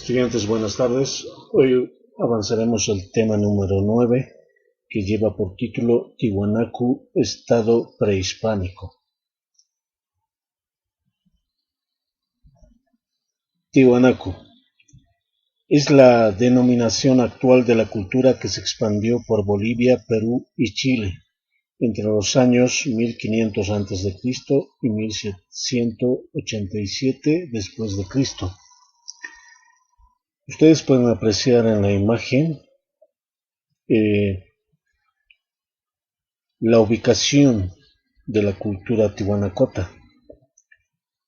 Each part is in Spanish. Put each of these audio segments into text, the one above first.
Estudiantes, buenas tardes. Hoy avanzaremos al tema número 9, que lleva por título Tiwanaku, Estado prehispánico. Tiwanaku es la denominación actual de la cultura que se expandió por Bolivia, Perú y Chile entre los años 1500 a.C. y 1187 después de Cristo. Ustedes pueden apreciar en la imagen la ubicación de la cultura tiwanacota. A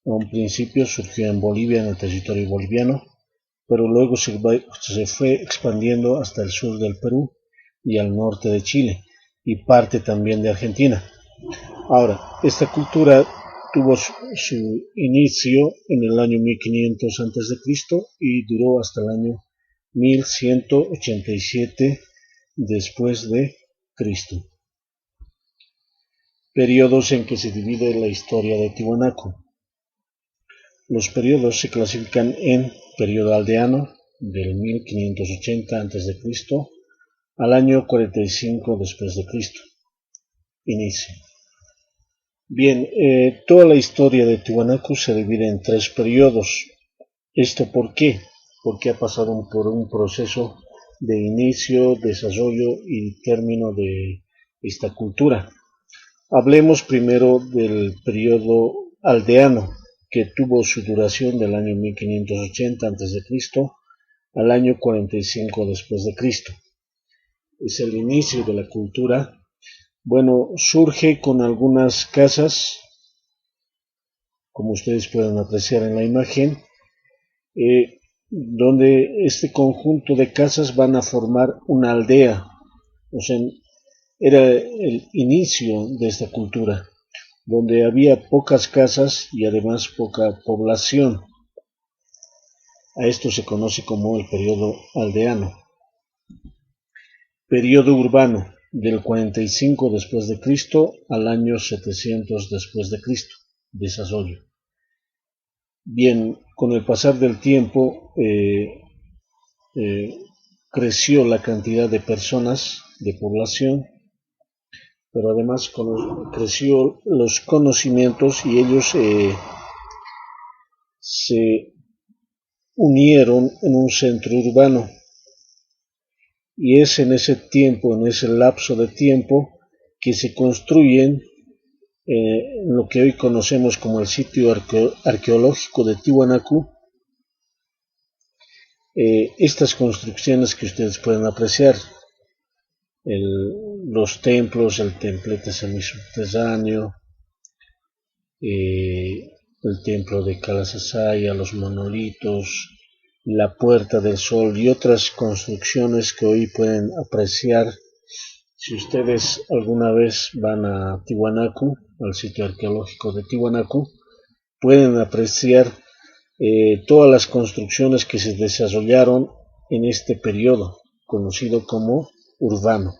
un principio surgió en Bolivia, en el territorio boliviano, pero luego se fue expandiendo hasta el sur del Perú y al norte de Chile y parte también de Argentina. Ahora, esta cultura tuvo su inicio en el año 1500 a.C. y duró hasta el año 1187 después de Cristo. Periodos en que se divide la historia de Tiwanaku. Los periodos se clasifican en periodo aldeano, del 1580 a.C. al año 45 después de Cristo. Inicio. Bien, toda la historia de Tiwanaku se divide en tres periodos. ¿Esto por qué? Porque ha pasado por un proceso de inicio, desarrollo y término de esta cultura. Hablemos primero del periodo aldeano, que tuvo su duración del año 1580 a.C. al año 45 después de Cristo. Es el inicio de la cultura. Bueno, surge con algunas casas, como ustedes pueden apreciar en la imagen, donde este conjunto de casas van a formar una aldea. O sea, era el inicio de esta cultura, donde había pocas casas y además poca población. A esto se conoce como el periodo aldeano. Periodo urbano, del 45 después de Cristo al año 700 después de Cristo. Desarrollo. Bien, con el pasar del tiempo creció la cantidad de personas, de población, pero además creció los conocimientos y ellos se unieron en un centro urbano. Y es en ese tiempo, en ese lapso de tiempo, que se construyen lo que hoy conocemos como el sitio arqueológico de Tiwanaku. Estas construcciones que ustedes pueden apreciar, los templos, el templete semisubterráneo, el templo de Kalasasaya, los monolitos, la Puerta del Sol y otras construcciones que hoy pueden apreciar. Si ustedes alguna vez van a Tiwanaku, al sitio arqueológico de Tiwanaku, pueden apreciar todas las construcciones que se desarrollaron en este periodo, conocido como urbano.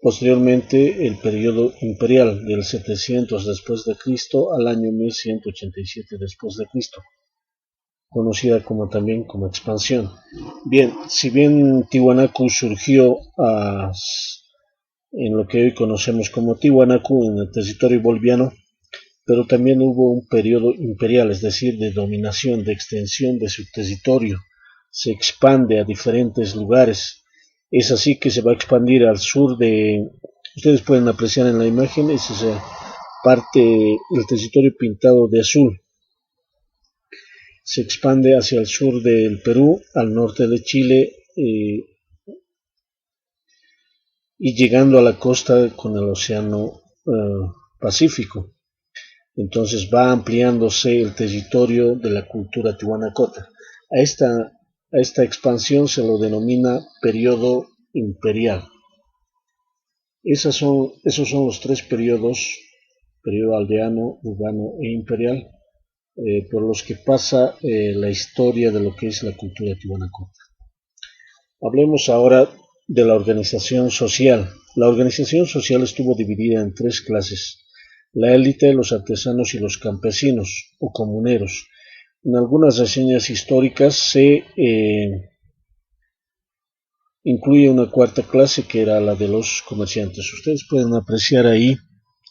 Posteriormente, el periodo imperial, del 700 después de Cristo al año 1187 después de Cristo, conocida también como expansión. Bien, si bien Tiwanaku surgió en lo que hoy conocemos como Tiwanaku, en el territorio boliviano, pero también hubo un periodo imperial, es decir, de dominación, de extensión de su territorio. Se expande a diferentes lugares. Es así que se va a expandir al sur de... Ustedes pueden apreciar en la imagen, es esa parte del territorio pintado de azul. Se expande hacia el sur del Perú, al norte de Chile, y llegando a la costa con el océano Pacífico. Entonces va ampliándose el territorio de la cultura tiwanacota. A esta expansión se lo denomina periodo imperial. Esos son los tres periodos, periodo aldeano, urbano e imperial, por los que pasa la historia de lo que es la cultura tiwanacota. Hablemos ahora de la organización social. La organización social estuvo dividida en tres clases: la élite, los artesanos y los campesinos o comuneros. En algunas reseñas históricas se incluye una cuarta clase que era la de los comerciantes. Ustedes pueden apreciar ahí,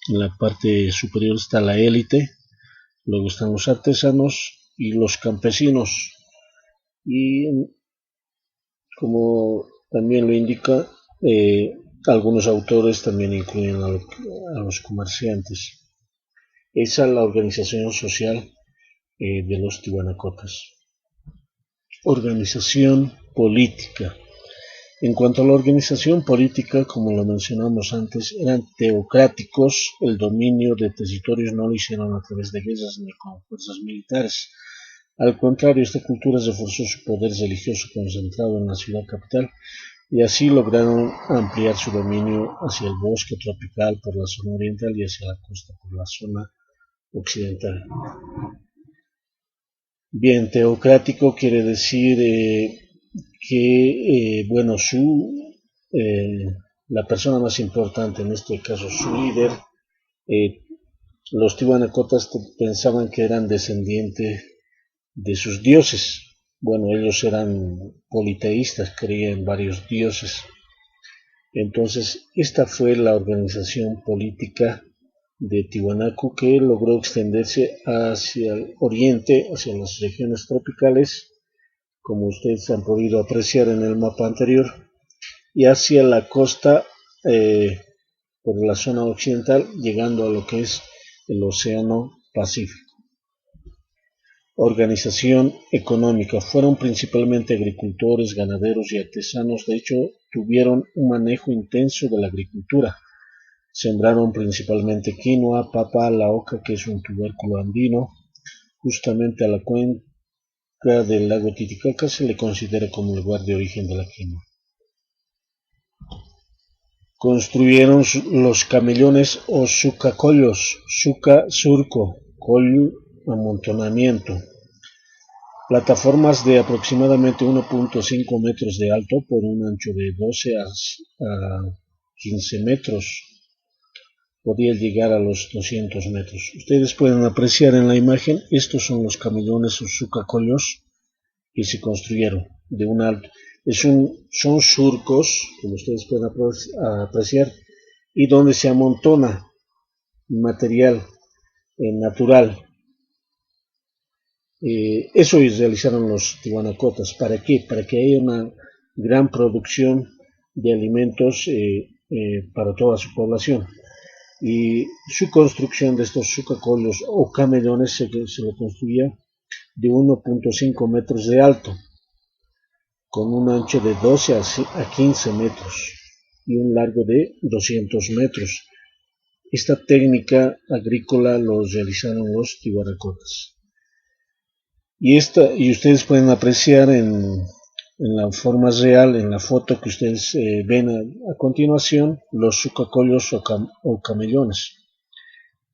en la parte superior está la élite, luego están los artesanos y los campesinos. Y como también lo indica, algunos autores también incluyen a los comerciantes. Esa es la organización social de los tiwanacotas. Organización política. En cuanto a la organización política, como lo mencionamos antes, eran teocráticos. El dominio de territorios no lo hicieron a través de guerras ni con fuerzas militares. Al contrario, esta cultura reforzó su poder religioso concentrado en la ciudad capital y así lograron ampliar su dominio hacia el bosque tropical por la zona oriental y hacia la costa por la zona occidental. Bien, teocrático quiere decir que, bueno, la persona más importante, en este caso su líder, los tiwanacotas pensaban que eran descendientes de sus dioses. Bueno, ellos eran politeístas, creían en varios dioses. Entonces, esta fue la organización política de Tiwanaku que logró extenderse hacia el oriente, hacia las regiones tropicales, como ustedes han podido apreciar en el mapa anterior, y hacia la costa por la zona occidental, llegando a lo que es el Océano Pacífico. Organización económica. Fueron principalmente agricultores, ganaderos y artesanos. De hecho, tuvieron un manejo intenso de la agricultura. Sembraron principalmente quinoa, papa, la oca, que es un tubérculo andino. Justamente a la cuenca del lago Titicaca se le considera como el lugar de origen de la quinoa. Construyeron los camellones o sucacollos, suca, surco, collo, amontonamiento. Plataformas de aproximadamente 1.5 metros de alto por un ancho de 12 a 15 metros. Podía llegar a los 200 metros. Ustedes pueden apreciar en la imagen, estos son los camellones o sucacollos que se construyeron de un alto. Son surcos, como ustedes pueden apreciar, y donde se amontona material natural. Eso realizaron los tiwanacotas. ¿Para qué? Para que haya una gran producción de alimentos para toda su población. Y su construcción de estos sucacollos o camellones se lo construía de 1.5 metros de alto, con un ancho de 12 a 15 metros y un largo de 200 metros. Esta técnica agrícola lo realizaron los tiwanacotas. Y ustedes pueden apreciar en la forma real, en la foto que ustedes ven a continuación, los sucacollos o camellones,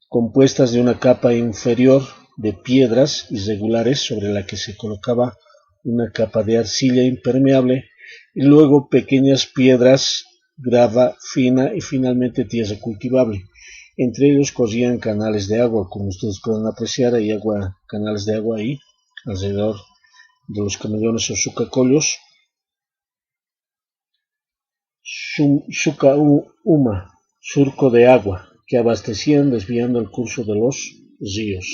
compuestas de una capa inferior de piedras irregulares sobre la que se colocaba una capa de arcilla impermeable y luego pequeñas piedras, grava fina y finalmente tierra cultivable. Entre ellos corrían canales de agua, como ustedes pueden apreciar, hay canales de agua ahí alrededor de los camellones o sucacollos. Suca-uma, surco de agua, que abastecían desviando el curso de los ríos.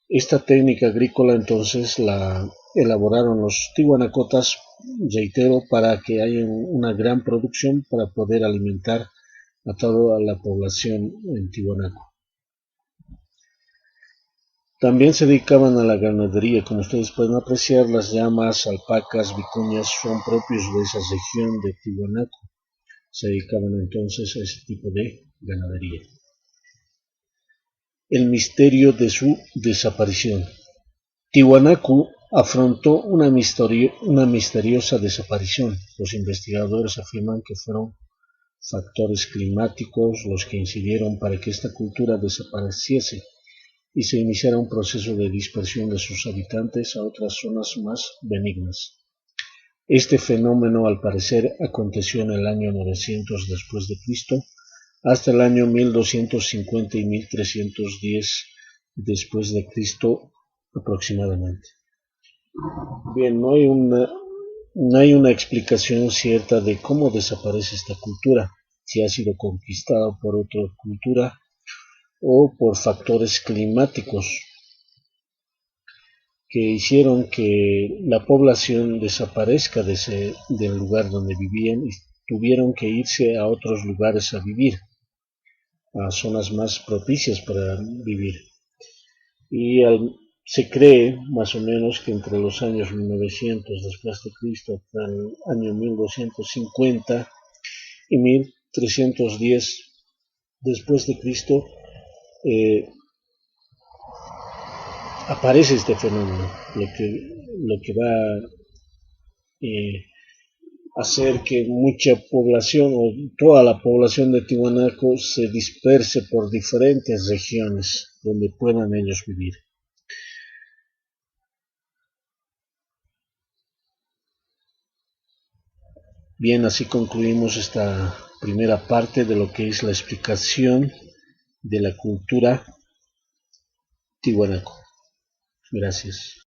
Esta técnica agrícola entonces la elaboraron los tiwanacotas, reitero, para que haya una gran producción para poder alimentar a toda la población en Tiwanaku. También se dedicaban a la ganadería, como ustedes pueden apreciar, las llamas, alpacas, vicuñas son propios de esa región de Tiwanaku. Se dedicaban entonces a ese tipo de ganadería. El misterio de su desaparición. Tiwanaku afrontó una misteriosa desaparición. Los investigadores afirman que fueron factores climáticos los que incidieron para que esta cultura desapareciese y se iniciara un proceso de dispersión de sus habitantes a otras zonas más benignas. Este fenómeno, al parecer, aconteció en el año 900 después de Cristo hasta el año 1250 y 1310 después de Cristo aproximadamente. Bien, no hay una explicación cierta de cómo desaparece esta cultura, si ha sido conquistada por otra cultura o por factores climáticos que hicieron que la población desaparezca del lugar donde vivían y tuvieron que irse a otros lugares a vivir, a zonas más propicias para vivir. Y se cree más o menos que entre los años 900 después de Cristo hasta el año 1250 y 1310 después de Cristo aparece este fenómeno, lo que va a hacer que mucha población o toda la población de Tiwanaku se disperse por diferentes regiones donde puedan ellos vivir. Bien, así concluimos esta primera parte de lo que es la explicación de la cultura Tiwanaku. Gracias.